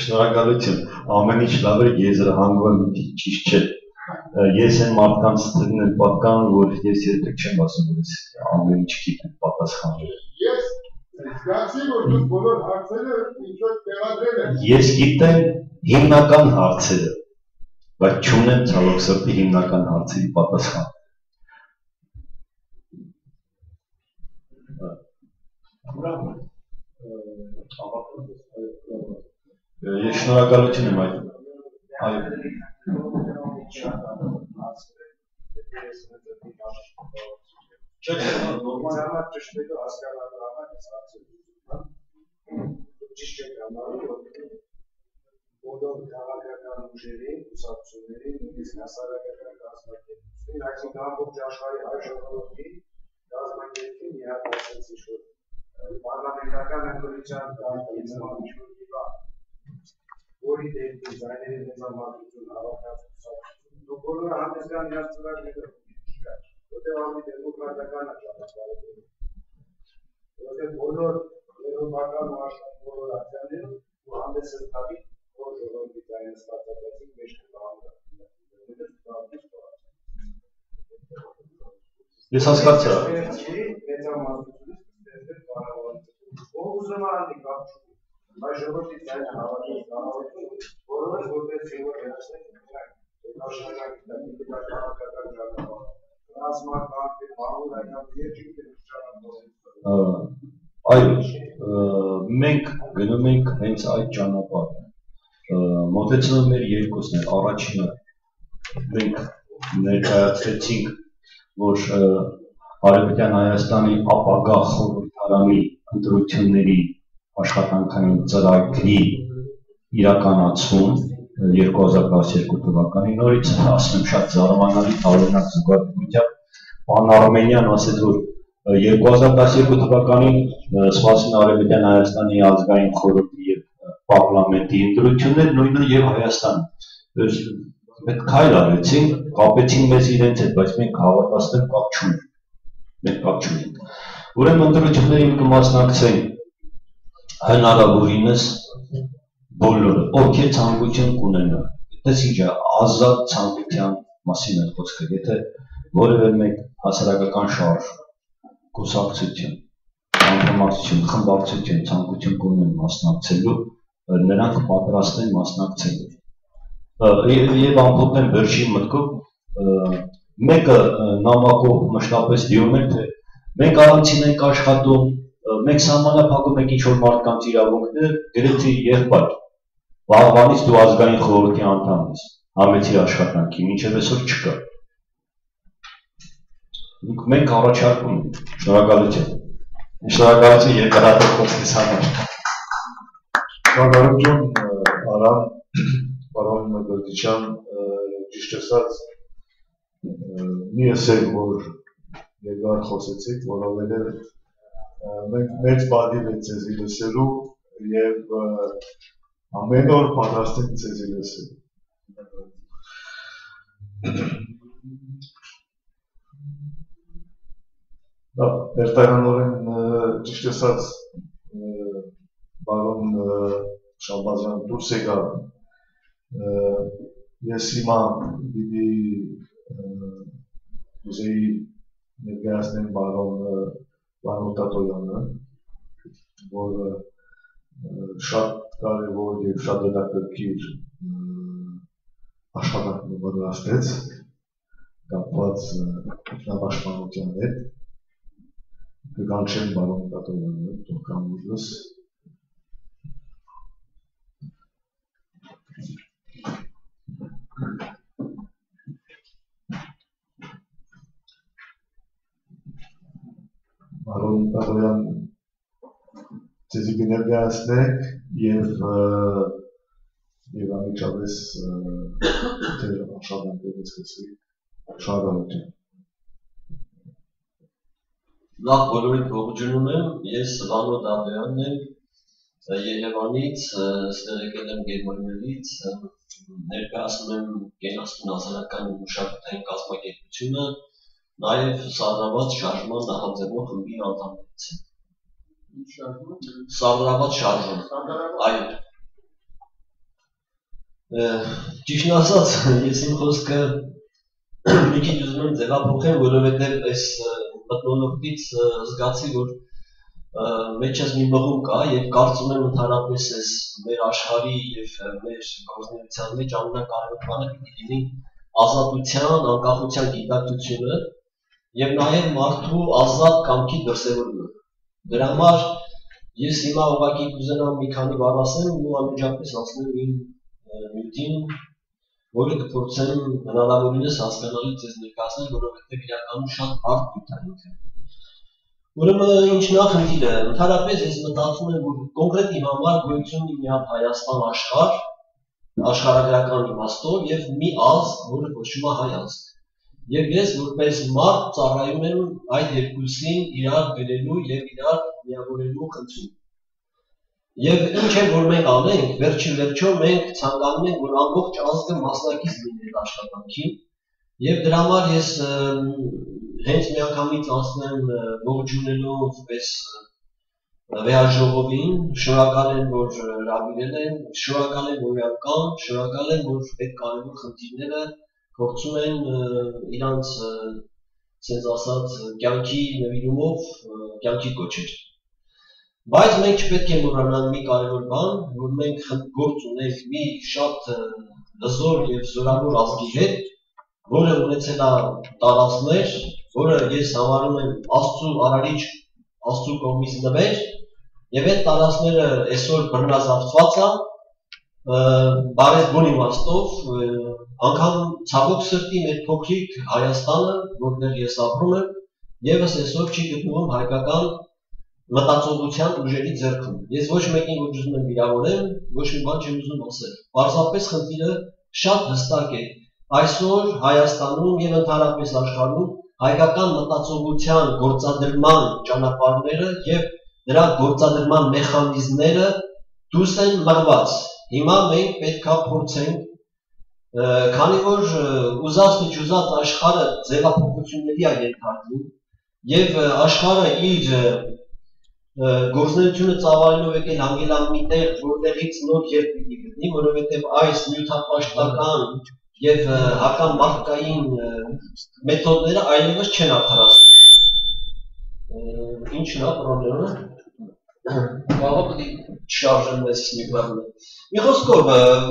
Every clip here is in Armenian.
Շնորհակալություն, ամեն ինչ լավ է, եզրահանգումը ճիշտ չէ։ Ես այն մարդկանց թվում եմ պատկանում, որ ես երբեք չեմ ասում, որ ես ամեն ինչ գիտեմ պատասխանել։ Ես զգացի, որ դուք բոլոր հարցերը ինչ-որ տեղադրել եք։ Ես գիտեմ հիմնական հարցերը, բայց չունեմ ցավոք սրտի հիմնական հարցերի պատասխան։ Ես շնորհակալություն եմ այդ։ Բոլոր քաղաքական ուժերի, կուսակցությունների, նույնիսկ հասարակական կազմակերպությունների, այսինքն ամբողջ աշխարհի հայ ժողովրդի կազմակերպին իհարկացեցի, որ պարլամենտական ընտրության կարգավորման ինչ-որ դիվա, որի դեպքի ձայների մեծամասնություն հավաքած կուսակցություն, դուք բոլորը հանդես գան իրար ծրագրերը, որտեղ ավելի դեմոկրատական է ճանապարհը, որտեղ բոլոր եվրոպական ու աշխարհի բոլոր ակցիաներում ու հանդես են տալի որ ժողովրդի ձայնը ստացածին մեջ կհանդիպի։ Ես հասկացա։ Մեծամասնությունից ստեղծել կառավարություն։ Ով ուզում է անի կապ չունի։ Բայց ժողովրդի ձայնը հավաքել կառավարություն, որոնց որպես զինվոր վերցնել Այո, մենք գնում ենք հենց այդ ճանապարհը։ Մոտեցնում մեր երկուսն էլ, առաջինը մենք ներկայացրեցինք, որ Արևմտյան Հայաստանի ապագա խորհրդարանի ընտրությունների աշխատանքային ծրագրի իրականացում 2012 թվականի նորից ասում եմ շատ զարմանալի տարօրինակ զուգադիպությամբ պարոն Արմենյան ասեց, որ 2012 թվականին սպասին Արևմտյան Հայաստանի ազգային խորհրդի եւ պարլամենտի ընտրություններ, նույնը եւ Հայաստանը։ Այդ քայլ արեցին, կապեցին մեզ իրենց հետ, բայց մենք հավատացնել կապ չունենք։ Մենք կապ չունենք։ Ուրեմն ընտրություններին կմասնակցեն հնարավորինս բոլորը, ովքեր ցանկություն կունենան։ Այդպես ինչ է, ազատ ցանկության մասին է խոսքը, եթե որևէ մեկ հասարակական շարժ, կուսակցություն, անդամակցություն, խմբակցություն ցանկություն կունեն մասնակցելու, նրանք պատրաստ են մասնակցելու։ Եվ ամփոփեմ վերջին մտքով, մեկը նամակով մշտապես դիում է, թե մենք առանցին ենք աշխատում, մենք սահմանափակում ենք ինչ-որ մարդկանց իրավունքներ, գրեթե եղբայր, վաղվանից դու ազգային խորհրդի անդամ ես, համեցիր աշխատանքի, մինչև այսօր չկա։ Մենք առաջարկում ենք, շնորհակալություն։ Շնորհակալություն երկարատև խոսքից համար։ Շնորհակալություն Արամ, պարոն Մկրտիչյան, ճիշտ ասած, մի ասել, որ երկար խոսեցիք, որովհետև մենք մեծ բադիվ ենք ձեզի լսելու և ամեն օր պատրաստ ենք ձեզի լսելու։ Ներկայացնորեն ճիշտ ասած պարոն Շալբազյան դուրս եկա, ես հիմա պիտի ուզեի ներկայացնեմ պարոն Վանո Տատոյանը, որ շատ կարևոր և շատ հետաքրքիր աշխատանք պատրաստեց կապված ինքնապաշտպանության հետ, կկանչեմ պարոն Տատոյանը, թող կամ ուզես։ Պարոն Տատոյան, ձեզի կներկայացնենք և անմիջապես թեր աշխատանքներից կսվի շնորհակալություն։ Նախ բոլորին ողջունում եմ, ես Վանո Տատոյանն եմ, Երևանից, ստեղ եկել եմ Գերմանիայից, ներկայացնում եմ Կենասուն հասարակական մշակութային կազմակերպությունը, նաև Սառնաված շարժման նախաձեռնող խմբի անդամներից եմ։ Սարդարված շարժում, այո։ Ճիշտն ասած, ես իմ խոսքը մի քիչ ուզում եմ ձևափոխեմ, որովհետև այս մթնոլորտից զգացի, որ մեջս մի մղում կա եւ կարծում եմ ընդհանրապես այս մեր աշխարհի եւ մեր գործունեության մեջ ամենակարևոր բանը պիտի լինի ազատության, անկախության գիտակցությունը եւ նաեւ մարդու ազատ կամքի դրսեւորումը։ Դրա համար ես հիմա ուղղակի կուզենամ մի քանի բառ ասեմ ու անմիջապես ասեմ իմ նյութին, որը կփորձեմ հնարավորինս հասկանալի ձեզ ներկայացնել, որովհետեւ իրականում շատ բարդ նյութ է ինքը։ Ուրեմն ինչ նախնդիրը, ընդհանրապես ես մտածում եմ, որ կոնկրետ իմ համար գոյություն ունի մի հատ Հայաստան աշխարհ, աշխարհագրական իմաստով եւ մի ազգ, որը կոչվում է հայ ազգ։ Եվ ես որպես մարդ ծառայում եմ այդ երկուսին իրար բերելու եւ իրար միավորելու խնդրում։ Եվ ինչ է որ մենք անենք, վերջին վերջո մենք ցանկանում ենք, որ ամբողջ ազգը մասնակից լինի աշխատանքին, եւ դրա համար ես հենց միանգամից ասնեմ ողջունելով այս վեհաժողովին, շնորհակալ եմ, որ հրավիրել են, շնորհակալ եմ, որ եկան, շնորհակալ եմ, որ այդ կարևոր խնդիրները փորձում են իրանց, ասենց ասած, կյանքի նվիրումով կյանքի կոչել։ Բայց մենք չպետք է մոռանալ մի կարևոր բան, որ մենք գործ ունենք մի շատ հզոր եւ զորավոր ազգի հետ, որը ունեցել է տարածքներ, որը ես համարում եմ Աստծո արարիչ, Աստծո կողմից նվեր, եւ այդ տարածքները այսօր բռնազավթված են, բարեբուն իմաստով, անգամ ցավոք սրտի մեր փոքրիկ Հայաստանը, որտեղ ես ապրում եմ, եւս այսօր չի գտնվում հայկական մտածողության ուժերի ձեռքում։ Ես ոչ մեկին ոչ ուզում եմ վիրավորեմ, ոչ մի բան չեմ ուզում ասել։ Պարզապես խնդիրը շատ հստակ է։ Այսօր Հայաստանում եւ ընդհանրապես աշխարհում հայկական մտածողության գործադրման ճանապարհները եւ դրա գործադրման մեխանիզմները դուրս են մղված։ Հիմա մենք պետք է փորձենք, քանի որ ուզած չուզած աշխարհը ձևափոխությունների է ենթարկվում եւ աշխարհը իր գործունեությունը ծավալելով եկել հանգելան մի տեղ, որտեղից նոր երբ պիտի գտնի, որովհետեւ այս նյութապաշտական եւ հակամարտկային մեթոդները այլևս չեն արդարացնում։ Ինչն է պրոբլեմը։ Կարող է շարժեն մեզ նյութաբանը։ Մի խոսքով,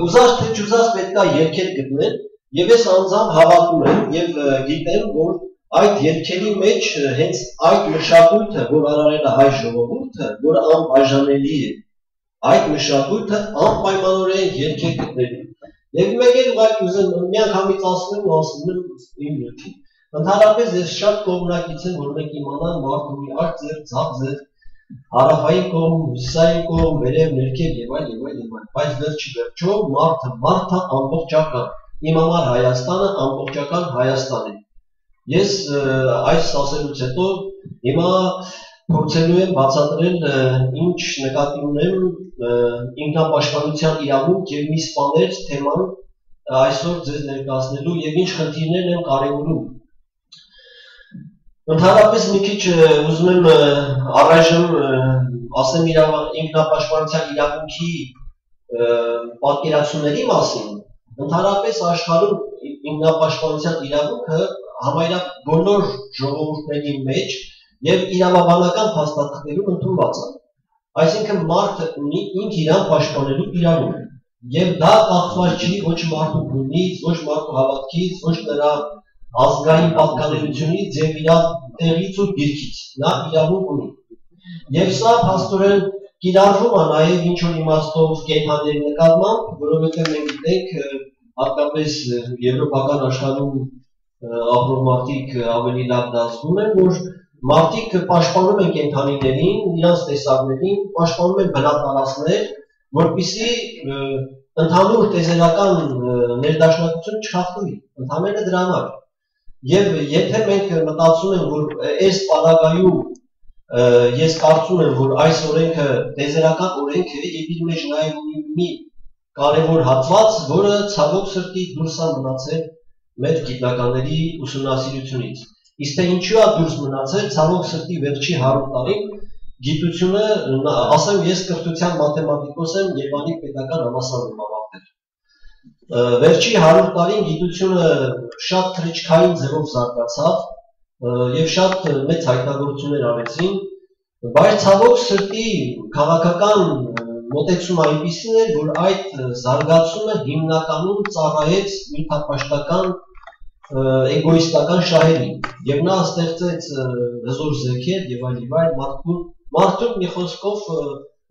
ուզած թե չուզած պետք է երգեր գտնել, եւ ես անձամբ հավատում եմ եւ գիտեմ, որ այդ երգերի մեջ հենց այդ մշակույթը, որ արարել է հայ ժողովուրդը, որը անբաժանելի է, այդ մշակույթը անպայմանորեն երգ է գտնելու։ Եվ մեկ էլ ուղղակի ուզեմ միանգամից ասում եմ իմ նյութին։ Ընդհանրապես ես շատ կողմնակից եմ, որ մենք իմանանք մարդը ունի աջ ձեռ, ձախ ձեռ, հարավային կողմ, հյուսիսային կողմ, վերև, ներքև եւ այլ եւ այլ եւ այլ։ Բայց վերջի վերջո մարդը ամբողջական։ Իմ համար Հայաստանը ամբողջական Հայաստան է։ Ես այս ասելուց հետո հիմա փորձելու եմ բացատրել ինչ նկատի ունեմ ինքնապաշտպանության իրավունք եւ մի սպաներ թեման այսօր ձեզ ներկայացնելու եւ ինչ խնդիրներ են կարեւորում։ Ընդհանրապես մի քիչ ուզում եմ առայժմ ասեմ ինքնապաշտպանության իրավունքի պատկերացումների մասին։ Ընդհանրապես աշխարհում ինքնապաշտպանության իրավունքը համարյա բոլոր ժողովուրդների մեջ եւ իրավաբանական փաստաթղթերում ընդունված է։ Այսինքն մարդը ունի ինքն իրան պաշտպանելու իրավունք եւ դա կախված չի ոչ մարդու գունից, ոչ մարդու հավատքից, ոչ նրա ազգային պատկանելությունից եւ իր տեղից ու դիրքից։ Նա իրավունք ունի։ Եվ սա փաստորեն կիրառվում է նաեւ ինչ որ իմաստով կենթանիների նկատմամբ, որովհետեւ մենք գիտենք հատկապես եվրոպական աշխարհում ապրող մարդիկ ավելի լավ դա զգում են, որ մարդիկ պաշտպանում են կենթանիներին, իրանց տեսակներին, պաշտպանում են բնատարածքներ, որպեսզի ընդհանուր տեսերական ներդաշնակությունը չխախտվի, ընդհանրապես դրա համար։ Եվ եթե մենք մտածում ենք, որ այս պարագայում ես կարծում եմ, որ այս օրենքը տեսերական օրենք է եւ իր մեջ նաեւ ունի մի կարևոր հատված, որը ցավոք սրտի դուրս է մնացել մեր գիտնականների ուսումնասիրությունից։ Իսկ թե ինչու է դուրս մնացել, ցավոք սրտի վերջի 100 տարին գիտությունը, ասեմ ես կրթության մաթեմատիկոս եմ, Երևանի պետական համալսարանում ավարտել։ Վերջի 100 տարին գիտությունը շատ թռիչքային ձևով զարգացավ եւ շատ մեծ հայտնագործություններ արեցին, բայց ցավոք սրտի քաղաքական մոտեցումը այնպիսին էր, որ այդ զարգացումը հիմնականում ծառայեց նյութապաշտական էգոիստական շահերին եւ նա ստեղծեց հզոր զենքեր եւ այլ մարդուն մի խոսքով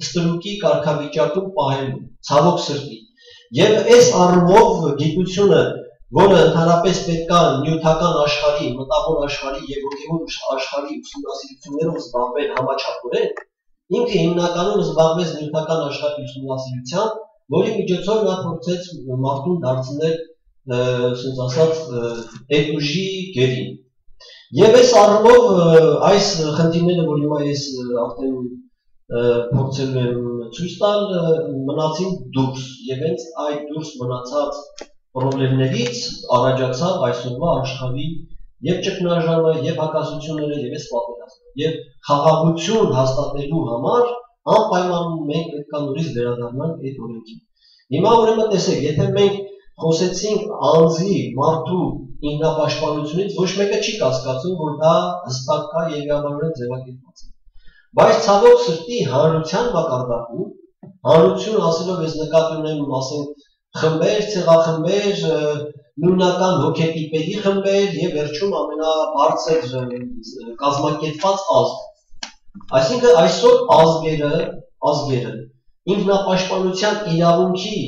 ստրուկի կարգավիճակում պահելու, ցավոք սրտի։ Եվ այս առումով գիտությունը, որը ընդհանրապես պետք է նյութական աշխարհի, մտավոր աշխարհի եւ հոգեվոր աշխարհի ուսումնասիրություններով զբաղվել համաչափորեն, ինքը հիմնականում զբաղվեց նյութական աշխարհի ուսումնասիրությամբ, որի միջոցով նա փորձեց մարդուն դարձնել, ասենց ասած, էտուժի գերին։ Եվ այս առումով այս խնդիրները, որ հիմա ես արդեն փորձել եմ ցույց տալ, մնացին դուրս եւ հենց այդ դուրս մնացած խնդիրներից առաջացավ այսօրվա աշխարհի եւ ճգնաժամը եւ հակասությունները եւ այս պատերազմը եւ խաղաղություն հաստատելու համար անպայման մենք պետք է նորից վերադառնանք այդ օրենքին։ Հիմա ուրեմն տեսեք, եթե մենք խոսեցինք անձի մարդու ինքնապաշտպանությունից, ոչ մեկը չի կասկածում, որ դա հստակ կա եւ իրավաբանորեն ձևակերպված է։ Բայց ցավոք սրտի հանրության մակարդակում, հանրություն ասելով ես նկատի ունեմ, ասենք, խմբեր, ցեղախմբեր, նույնական հոգետիպերի խմբեր եւ վերջում ամենաբարձր կազմակերպված ազգ։ Այսինքն այսօր ազգերը ինքնապաշտպանության իրավունքի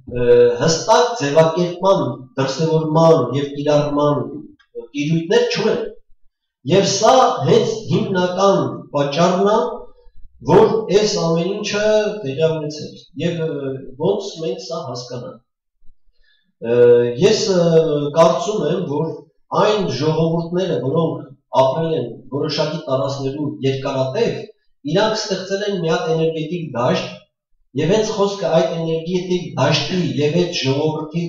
հստակ ձևակերպման, դրսևորման եւ կիրառման տիրույթներ չունեն։ Եվ սա հենց հիմնական պատճառն է, որ այս ամեն ինչը տեղի ունեցել եւ ոնց մենք սա հասկանանք։ Ես կարծում եմ, որ այն ժողովուրդները, որոնք ապրել են որոշակի տարածքներում երկարատև, իրանք ստեղծել են մի հատ էներգետիկ դաշտ եւ հենց խոսքը այդ էներգետիկ դաշտի եւ այդ ժողովրդի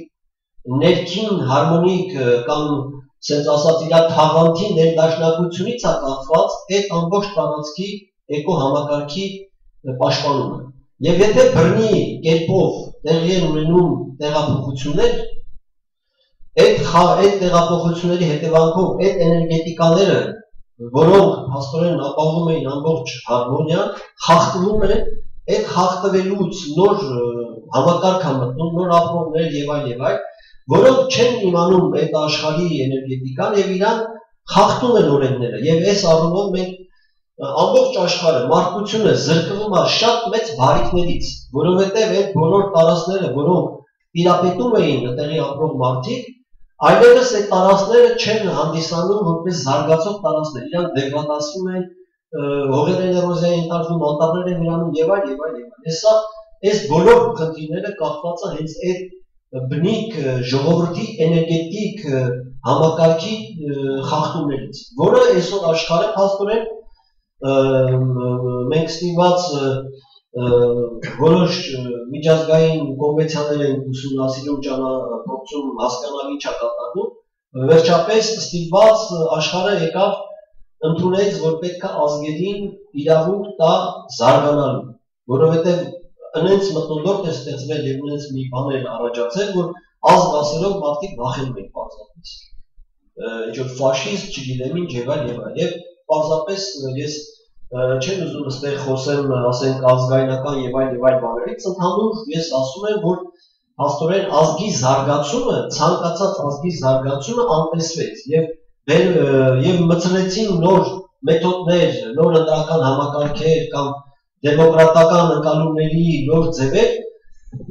ներքին հարմոնիկ կամ ասենց ասած իր թաղանթի ներդաշնակությունից է կախված այդ ամբողջ տարածքի էկոհամակարգի պաշտպանումը։ Եվ եթե բռնի կերպով տեղի են ունենում տեղափոխություններ, այդ տեղափոխությունների հետևանքով այդ էներգետիկաները, որոնք հաստորեն ապահովում էին ամբողջ հարմոնիան, խախտվում են, այդ խախտվելուց նոր համակարգ է մտնում, նոր ապրողներ եւ այլ, որոնք չեն իմանում այդ աշխարհի էներգետիկան եւ իրան խախտում են օրենքները։ Եվ այս առումով մենք ամբողջ աշխարհը մարդկությունը զրկվում է շատ մեծ բարիքներից, որովհետև այդ բոլոր տարածքները, որոնք տիրապետում էին այդտեղի ապրող մարդիկ, այլևս այդ տարածքները չեն հանդիսանում որպես զարգացող տարածքներ, իրանք դեգրադացվում են, հողեր են էրոզիայի ենթարկվում, անտառներ են վիրանում եւ այլ։ Այս բոլոր խնդիրները կախված են հենց այդ բնիկ ժողովրդի էներգետիկ համակարգի խախտումներից, որը այսօր աշխարհը փաստորեն մենք ստիպված որոշ միջազգային կոնվենցիաներ են ուսումնասիրում, փորձում հասկանալ ինչ է կատարվում, վերջապես ստիպված աշխարհը եկավ ընդունեց, որ պետք է ազգերին իրավունք տա զարգանալու, որովհետև ընենց մտնոլորտ է ստեղծվել եւ ունենց մի բաներ առաջացել, որ ազգ ասելով մարդիկ վախենում են պարզապես։ Ինչ որ ֆաշիստ, չգիտեմ ինչ եւ այլ։ Եվ պարզապես ես չեմ ուզում այստեղ խոսեմ, ասենք, ազգայնական եւ այլ բաներից, ընդհանուր ես ասում եմ, որ հաստորեն ազգի զարգացումը, ցանկացած ազգի զարգացումը անտեսվեց եւ մտցրեցին նոր մեթոդներ, նոր ընտրական համակարգեր կամ դեմոկրատական ընկալումների նոր ձևեր,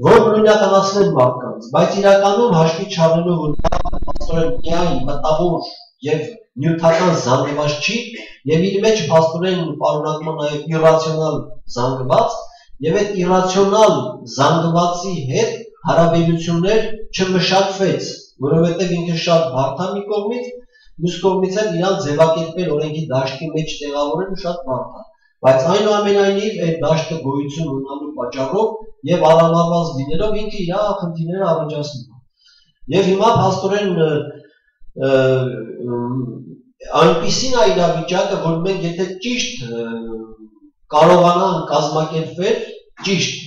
որ նույնականացնեն մարդկանց, բայց իրականում հաշվի չառնելով որ հաստորեն միայն մտավոր եւ նյութական զանգված չի եւ իր մեջ փաստորեն պարունակում է նաեւ իրացիոնալ զանգված եւ այդ իրացիոնալ զանգվածի հետ հարաբերություններ չմշակվեց, որովհետեւ ինքը շատ բարդ է մի կողմից, մյուս կողմից էլ իրան ձևակերպել օրենքի դաշտի մեջ տեղավորելը շատ բարդ է, բայց այնուամենայնիվ այդ դաշտը գոյություն ունենալու պատճառով եւ արամարված լինելով ինքը իր խնդիրները առաջացնում է։ Եվ հիմա փաստորեն այնպիսին է իրավիճակը, որ մենք եթե ճիշտ կարողանան կազմակերպվել ճիշտ։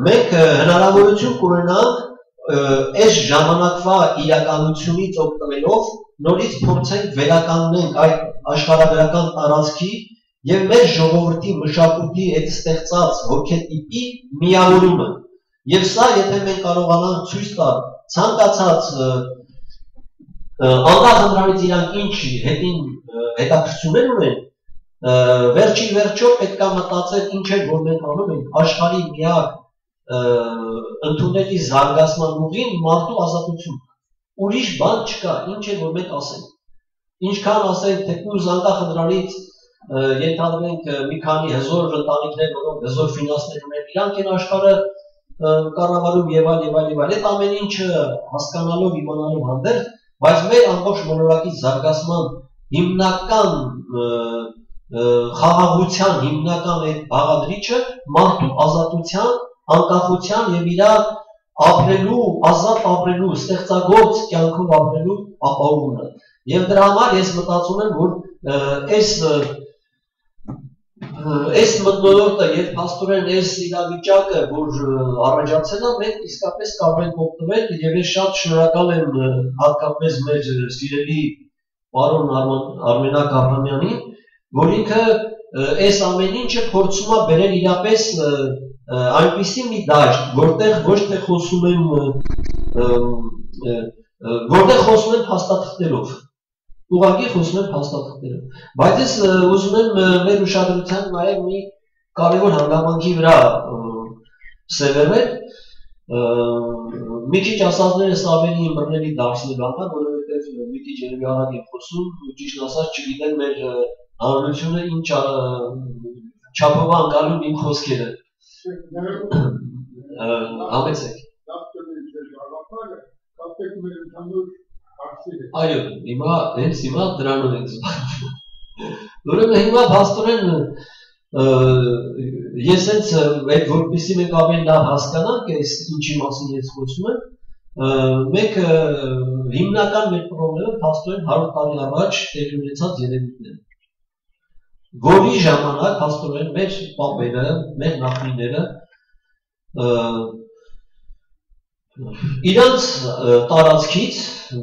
Մենք հնարավորություն կունենանք այս ժամանակվա իրականությունից օգտվելով նորից փորձենք վերականգնենք այդ աշխարհագրական տարածքի եւ մեր ժողովրդի մշակույթի հետ ստեղծած հոգետիպի միավորումը։ Եվ սա, եթե մենք կարողանանք ցույց տալ ցանկացած անկախ ընդհանրից իրանք ինչ հետին հետաքրքրություններ ունեն, վերջի վերջո պետք է մտածել ինչ է որ մենք անում ենք աշխարհի միակ ընդունելի զարգացման ուղին մարդու ազատություն։ Ուրիշ բան չկա, ինչ է որ մենք ասենք։ Ինչքան ասենք թեկուզ անկախ ընդհանրից ենթադրենք մի քանի հզոր ընտանիքներ, որոնք հզոր ֆինանսներ ունեն, իրանք են աշխարհը կառավարում եւ այլ, այդ ամեն ինչը հասկանալով, իմանալով հանդերձ, բայց մեր ամբողջ մոլորակի զարգացման հիմնական խաղաղության հիմնական այդ բաղադրիչը մարդու ազատության, անկախության եւ իր ապրելու, ազատ ապրելու, ստեղծագործ կյանքով ապրելու ապահովումն է։ Եվ դրա համար ես մտածում եմ, որ այս մթնոլորտը եւ փաստորեն այս իրավիճակը, որ առաջացել է, մենք իսկապես կարող ենք օգտվել եւ ես շատ շնորհակալ եմ հատկապես մեր սիրելի պարոն Արմենակ Աբրամյանին, որ ինքը այս ամեն ինչը փորձում է բերել իրապես այնպիսի մի դաշտ, որտեղ ոչ թե խոսում են փաստաթղթերով, ուղղակի խոսում են փաստաթղթերով, բայց ես ուզում եմ մեր ուշադրության նաև մի կարևոր հանգամանքի վրա սևեռել, մի քիչ ասածներս ավելի ըմբռնելի դարձնելու համար, որովհետև մի քիչ երևի արագ եմ խոսում, ճիշտ ասած չգիտեմ մեր հանրությունը ինչ չափով անկալում իմ խոսքերը։ Համեցեք։ Այո, հենց հիմա դրանով ենք զբաղվում։ Ուրեմն հիմա փաստորեն ես հենց այդ որպեսզի մենք ավելի լավ հասկանանք այս ինչի մասին ես խոսում եմ, մենք հիմնական մեր պրոբլեմը փաստորեն 100 տարի առաջ տեղի ունեցած երևույթն է, որի ժամանակ փաստորեն մեր պապերը, մեր նախնիները իրանց տարածքից,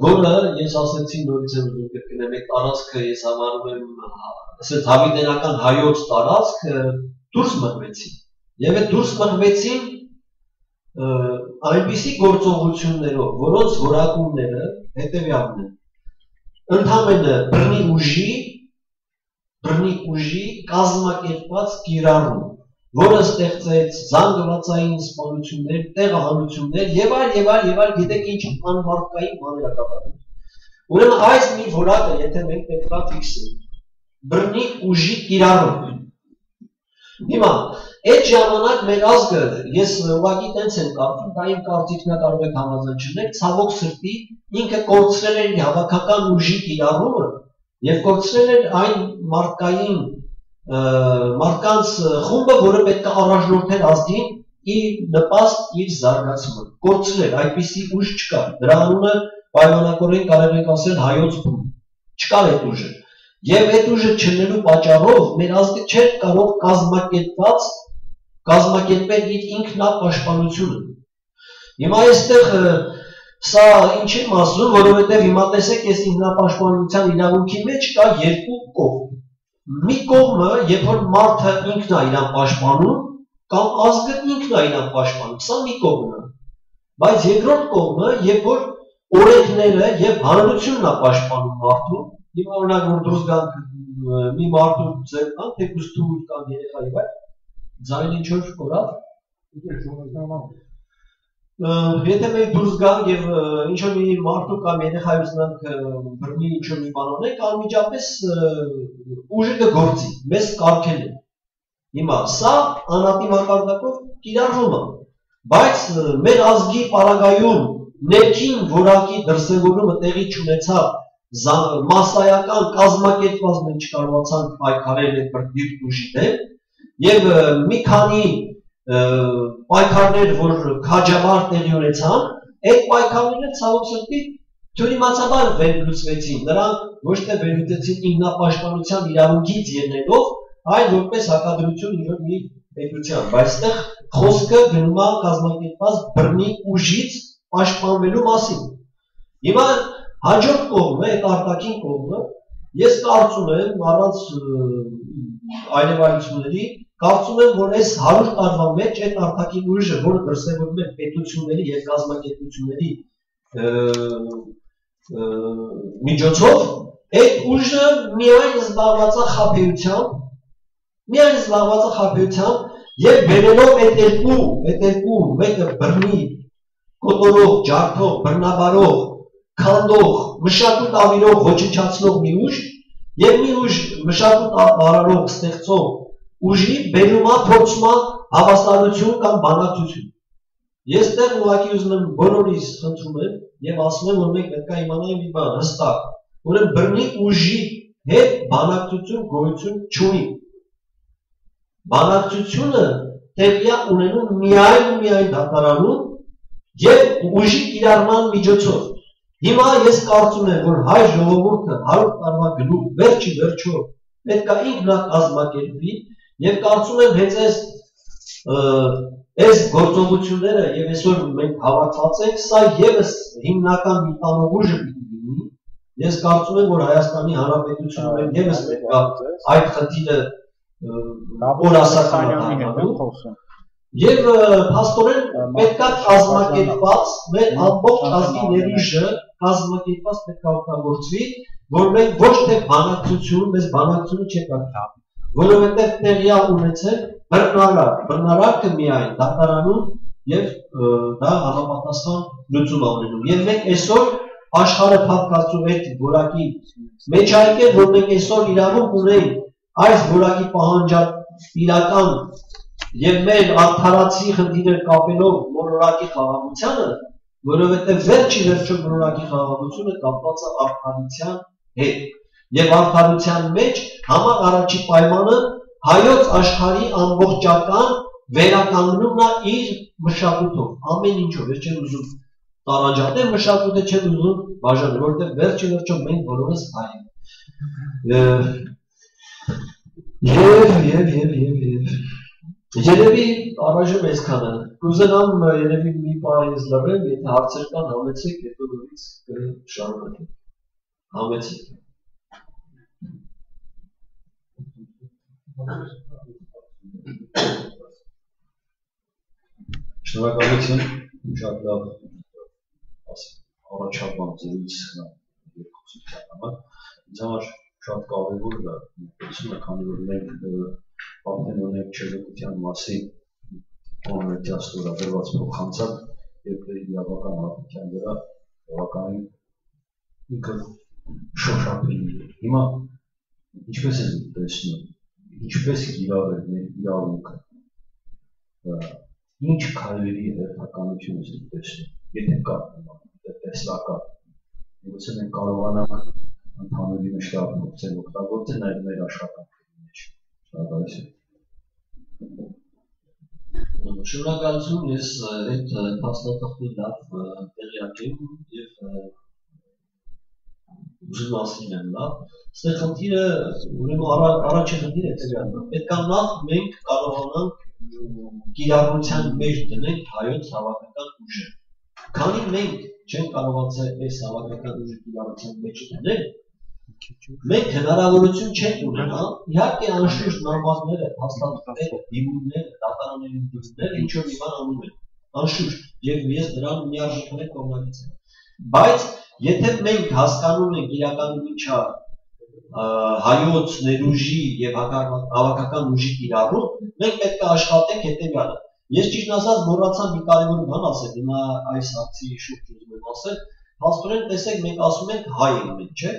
որը ես ասեցի նորից եմ ուզում կրկնեմ, այդ տարածքը ես համարում եմ ասենց հավիտենական հայոց տարածք, դուրս մղվեցին։ Եվ այդ դուրս մղվեցին այնպիսի գործողություններով, որոնց որակումները հետևյալն են։ Ընդհանրապես բռնի ուժի կազմակերպված կիրառում, որը ստեղծեց զանգվածային սպանություններ, տեղահանություններ եւ այլ, գիտեք ինչ անմարդկային բաներ կատարել։ Ուրեմն այս մի որակը, եթե մենք պետք է ֆիքսենք, բռնի ուժի կիրառում։ Հիմա այդ ժամանակ մեր ազգը, ես ուղղակի տենց եմ կարծում, դա իմ կարծիքն է, կարող եք համաձայն, ցավոք սրտի, ինքը կորցրել էր հավաքական ուժի կիրառումը եւ կորցրել էր այն մարդկանց խումբը, որը պետք է առաջնորդեր ազգին իր նպաստ իր զարգացումը, կորցրել, այդպիսի ուժ չկա, դրա անունը պայմանականորեն կարող ենք ասել հայոց բուն, չկար այդ ուժը, եւ այդ ուժը չլինելու պատճառով մեր ազգը չէր կարող կազմակերպել իր ինքնապաշտպանությունը։ Հիմա այստեղ սա ինչ եմ ասում, որովհետեւ հիմա տեսեք, ես ինքնապաշտպանության իրավունքի մեջ կա երկու կողմ։ Մի կողմը, երբ որ մարդը ինքն է իրան պաշտպանում, կամ ազգը ինքն է իրան պաշտպանում, սա մի կողմն է։ Բայց երկրորդ կողմը, երբ որ օրենքները եւ հանրությունն է պաշտպանում մարդուն, հիմա օրինակ որ դուրս գանք մի մարդու ձեր կան, թեկուզ թույլ կան երեխա եւ այլ, ձայն ինչ որ կորավ։ Եթե մենք դուրս գանք եւ ինչ որ մի մարդու կամ երեխայից նրանք բռնի ինչ որ մի բան ունենք, անմիջապես ուժը կգործի, մեզ կարգել է։ Հիմա սա անհատի մակարդակով կիրառվում է, բայց մեր ազգի պարագայում ներքին որակի դրսևորումը տեղի չունեցավ, մասսայական կազմակերպված մենք չկարողացանք պայքարել այդ բռնի ուժի դեմ, եւ մի քանի պայքարներ, որ քաջաբար տեղի ունեցան, այդ պայքարները ցավոք սրտի թյուրիմացաբար վերլուծվեցին, նրանք ոչ թե վերլուծեցին ինքնապաշտպանության իրավունքից ելնելով, այլ որպես հակադրություն իր մի պետության, բայց այստեղ խոսքը գնում է կազմակերպված բռնի ուժից պաշտպանվելու մասին։ Հիմա հաջորդ կողմը, այդ արտաքին կողմը, ես կարծում եմ առանց այլևայությունների, կարծում եմ, որ այս 100 տարվա մեջ այդ արտաքին ուժը, որը դրսևորվում է պետությունների եւ կազմակերպությունների միջոցով, այդ ուժը միայն զբաղված է խաբեությամբ, եւ բերելով այդ երկու, մեկը բռնի, կոտորող, ջարդող, բռնաբարող, քանդող, մշակույթ ավիրող, ոչնչացնող մի ուժ, եւ մի ուժ մշակույթ արարող, ստեղծող ուժի բերում է փորձում է հավասարություն կամ բանակցություն։ Ես դեռ ուղղակի ուզում եմ բոլորիս խնդրում եմ եւ ասում եմ, որ մենք պետք է իմանանք մի բան հստակ, ուրեմն բռնի ուժի հետ բանակցություն գոյություն չունի։ Բանակցությունը տեղի է ունենում միայն դատարանում եւ ուժի կիրառման միջոցով։ Հիմա ես կարծում եմ, որ հայ ժողովուրդը 100 տարվա գլուխ վերջի վերջով պետք է ինքնա կազմակերպվի եւ կարծում եմ հենց այս գործողությունները եւ այսօր մենք հավաքված ենք, սա եւս հիմնական մի տանող ուժը պիտի լինի։ Ես կարծում եմ, որ Հայաստանի Հանրապետությունում եւս պետք է այդ խնդիրը եւ փաստորեն պետք է կազմակերպված մեր ամբողջ ազգի ներուժը կազմակերպված պետք է օգտագործվի, որ մենք ոչ թե բանակցություն, մեզ բանակցությունը չի կարող, որովհետեւ տեղի է ունեցել բռնարարքը միայն դատարանում եւ դա համապատասխան լուծում ունենում։ Եվ մենք այսօր աշխարհը փակացու այդ որակի մեջ այլ որ մենք այսօր իրավունք ունենք այս որակի պահանջատիրական եւ մեր արդարացի խնդիրներ կապելով մոլորակի խաղաղությանը, որովհետեւ վերջի վերջո մոլորակի խաղաղությունը կապված է արդարության հետ։ Եվ արդարության մեջ համառ առաջի պայմանը հայոց աշխարհի ամբողջական վերականգնումն է իր մշակույթով, ամեն ինչով, ես չեմ ուզում տարանջատել մշակույթը, չեմ ուզում բաժանել, որովհետեւ վերջի վերջո մենք բոլորս հայ ենք։ Երևի առայժմ այսքանը։ Կուզենամ երևի մի բան ես լռեմ, եթե հարցեր կան, համեցեք, հետո նորից կշարունակենք։ Համեցեք։ Շնորհակալություն, շատ լավ առաջապան զրույց երկխոսության համար։ Ինձ համար շատ կարևոր է մտածումը, քանի որ մենք պատմում ենք չեղեկության մասին կոնվենցիա ստորագրված փոխանցած եւ իրավական հարթության վրա բավականին ինքը շոշափելի է։ Հիմա ինչպես է տեսնում, ինչպես կիրառել մեր իրավունքը, ինչ քայլերի հերթականություն է տեսնում, եթե կա տեսլական, ոնց մենք կարողանանք ընդհանրի մշտապ փոխել օգտագործել նաև մեր աշխատանքների մեջ։ Շնորհակալություն, ես այդ փաստաթղթի լավ տեղյակ եմ եւ ուզում ասել լավ։ Այստեղ խնդիրը, ուրեմն առաջին խնդիրը հետեւյալն է։ Պետք է նախ մենք կարողանանք կիրառության մեջ դնել հայոց հավաքական ուժը։ Քանի մենք չենք կարողացել այս հավաքական ուժը կիրառության մեջ դնել, մենք հնարավորություն չենք ունենա, իհարկե անշուշտ նամակները, փաստաթղթերը, դիմումները, դատարանների դիմումները ինչ որ մի բան անում են, անշուշտ, եւ ես դրան միարժեքորեն կողմնակից եմ։ Բայց եթե մենք հասկանում ենք իրականում ինչա հայոց ներուժի եւ հավաքական ուժի կիրառում, մենք պետք է աշխատենք հետեւյալը։ Ես ճիշտ ասած մոռացա մի կարևոր բան ասել, հիմա այս հարցի շուրջ ուզում եմ ասել, հաստորեն տեսեք մենք ասում ենք հայ ենք մենք, չէ՞։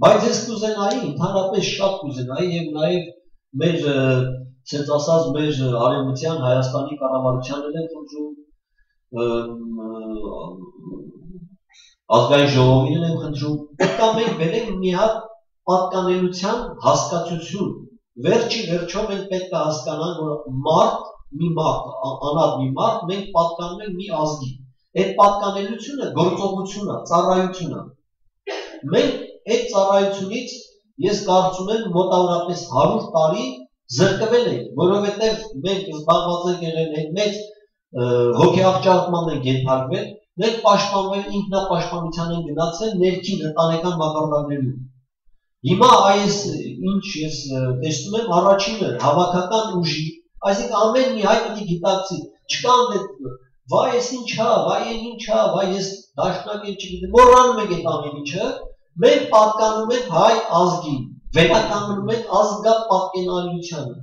Բայց ես կուզենայի, ընդհանրապես շատ կուզենայի եւ նաեւ մեր ցենց ասած մեր արևմտյան Հայաստանի կառավարությանն են խնդրում, ազգային ժողովին են խնդրում, պետք է մենք բերենք մի հատ պատկանելության հասկացություն։ Վերջի վերջո մենք պետք է հասկանանք, որ անհատ մի մարդ մենք պատկանում ենք մի ազգի։ Այդ պատկանելությունը գործողություն է, ծառայություն է։ Մենք այդ ծառայությունից ես կարծում եմ մոտավորապես 100 տարի զրկվել ենք, որովհետև մենք զբաղված ենք եղել այդ մեծ հոգեաղճատման ենք ենթարկվել, մենք պաշտպանվել ինքնապաշտպանության են գնացել ներքին ընտանեկան մակարդակներում։ Հիմա այս ինչ ես տեսնում եմ առաջինը հավաքական ուժի, այսինքն ամեն մի հայ պետք է գիտակցի, չկան վայ ես ինչ հա, վայ ինչ հա, վայ ես դաշնակ եմ չգիտեմ, մոռանում ենք այդ ամեն ինչը, մենք պատկանում ենք հայ ազգին, վերականգնում ենք ազգապատկենալիությանը,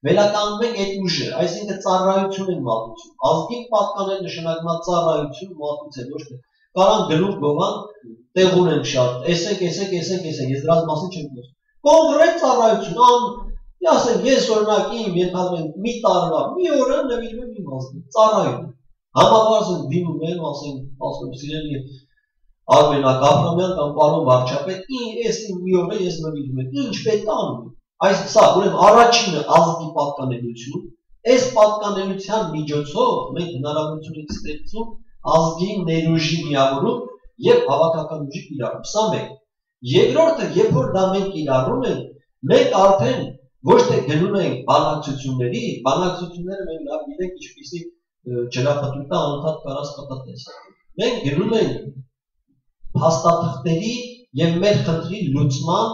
վերականգնում ենք այդ ուժը, այսինքն ծառայություն են մատուցում, ազգին պատկանել նշանակում է ծառայություն մատուցել, ոչ թե կարան գլուխ գովան, տեղ ունեն շատ, էսեք, ես դրանց մասին չեմ խոսում, կոնկրետ ծառայություն, ասենք ես օրինակ իմ ենթադրենք մի տարվա, մի օրը նվիրում եմ իմ ազգին, ծառայում, համապարզում դիմում եմ, ասում սիրելի Արմենակ Աբրամյան կամ պարոն վարչապետ, ես մի օրը ես նվիրում եմ, ինչ պետք է անում եմ, այս սա, ուրեմն առաջինը ազգի պատկանելություն, այս պատկանելության միջոցով մենք հնարավորություն ենք ստեղծում ազգի ներուժի միավորում և հավաքական ուժի կիրառում, սա մեկ, երկրորդը, երբ որ դա մենք կիրառում ենք, մենք արդեն ոչ թե գնում ենք բանակցությունների, բանակցությունները մենք լավ գիտենք ինչպիսի ջրապտույտը անընդհատ կարած պտտես, մենք գնում ենք փաստաթղթերի և մեր խնդրի լուծման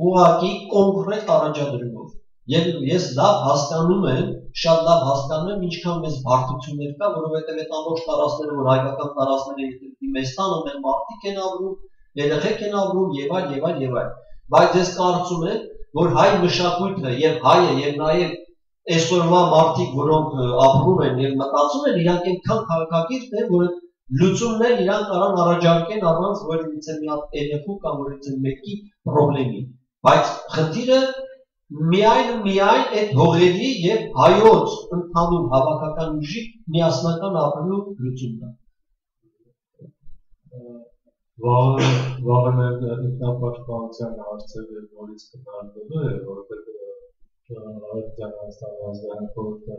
ուղղակի կոնկրետ առաջադրումով, և ես լավ հասկանում եմ, շատ լավ հասկանում եմ ինչքան մեծ բարդություններ կա, որովհետև այդ ամբողջ տարածքները, որ հայկական տարածքները մեզ տան, ամեն մարդիկ են ապրում, երեխեք են ապրում եւ այլ, բայց ես կարծում եմ, որ հայ մշակույթը եւ հայը եւ նաեւ այսօրվա մարդիկ, որոնք ապրում են եւ մտածում են, իրանք այնքան քաղաքակիրթ են, որ լուծումներ իրանք կարան առաջարկեն առանց որևիցե մի հատ երեխու կամ որևիցե մեկի խնդրի, բայց խնդիրը միայն այդ հողերի եւ հայոց ընդհանուր հավաքական ուժի միասնական ապրելու լուծումն է։ Վաղը ինքնապաշտպանության հարցերը նորից քննարկելու է, որովհետև Հայաստանի ազգային խորհուրդը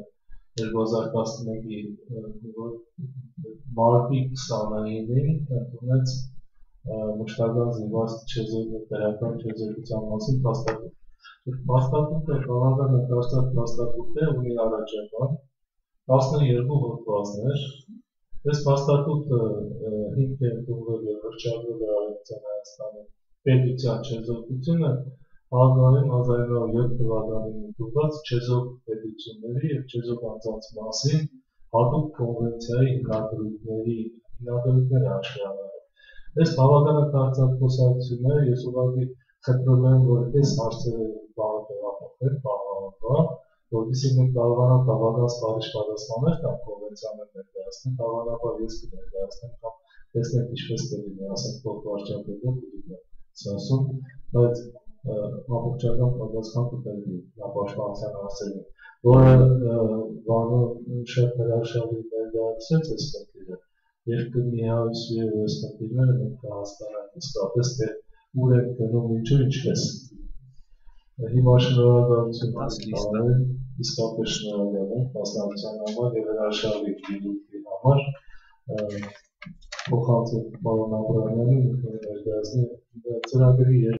2011-ի մարտի 29-ին ընդունեց մշտական զինված տեղական չեզոքության մասին փաստաթուղթ։ Փաստաթուղթը բավականին կարճ փաստաթուղթ է, ունի առաջաբան 12 հոդվածներ։ Այս փաստաթուղթը հիմք է ընդունվել և հռչակվել է Արևմտյան Հայաստանի պետության չեզոքությունը Հագարին 1907 թվականին ընդունված չեզոք պետությունների և չեզոք անձանց մասին հատուկ կոնվենցիայի հիմնադրույթները հաշվի առնելով։ Այս բավականին կարճ խոսակցությունները ես ուղղակի խնդրում եմ, որ այս հարցերը բաղ տեղափոխել պարլամենտվա, որպեսզի մենք կարողանանք բավական սպառիչ պատասխաններ կամ կոնվենցիաներ ներկայացնել, հավանաբար ես կներկայացնեմ կամ տեսնենք ինչպես կլինի, ասենք փոխվարչապետը դիտում ասում, բայց ամբողջական պատասխան կտրվի պաշտպանության հարցերին, որը Վանո շատ հրաշալի ներկայացրեց այս խնդիրը, երբ կմիացվի այս խնդիրները մենք կհասկանանք իսկապես թե ուր ենք գնում ինչու ինչպես։ Հիմա շնորհակալություն եմ, իսկապես շնորհակալ եմ մասնակցության համար և հրաշալի դիտորդի համար, փոխանցել պարոն Աբրամյանին ներկայացնի ծրագրի